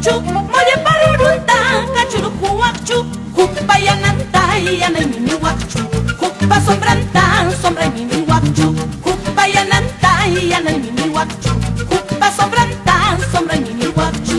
wakchu, moye parurunta, kachuruku wakchu, kupa yananta yanay mimi wakchu, kupa sombranta, sombra mimi wakchu, kupa yananta yanay mimi wakchu, kupa sombranta, sombra mimi wakchu.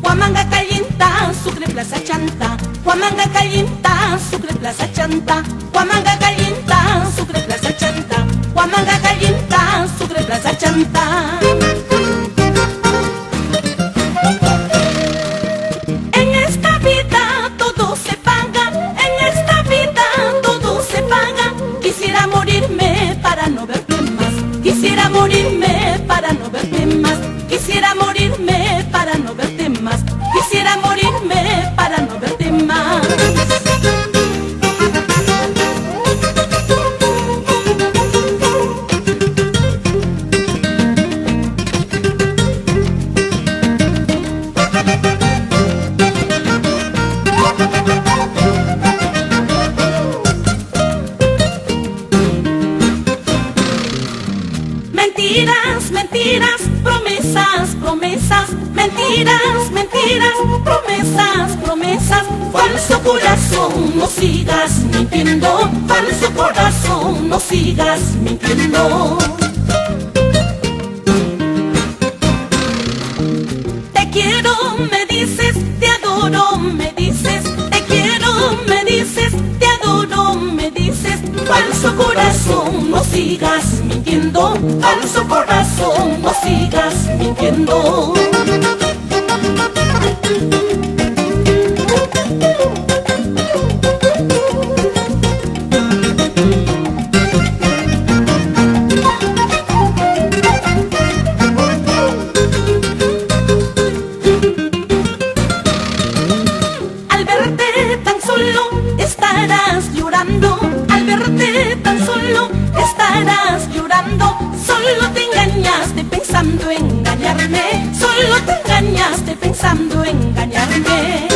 Huamanga calienta, sucre plaza chanta. Huamanga calienta, sucre plaza chanta. Huamanga calienta, sucre plaza chanta. Huamanga calienta, sucre plaza chanta. En esta vida todo se paga, en esta vida todo se paga. Quisiera morirme para no verte más. Quisiera morirme para no verte más. Quisiera morirme para no verte más. Quisiera morirme para no verte más. Mentiras, mentiras, promesas, promesas, mentiras, mentiras, promesas, promesas. Falso corazón, no sigas mintiendo. Falso corazón, no sigas mintiendo. Te quiero, me dices, te adoro, me dices. Te quiero, me dices, te adoro, me dices. Falso corazón, no sigas mintiendo. Falso corazón, no sigas mintiendo. Al verte tan solo estarás llorando. Al verte tan solo estarás llorando. Solo te engañaste pensando en engañarme. Solo te engañaste pensando en engañarme.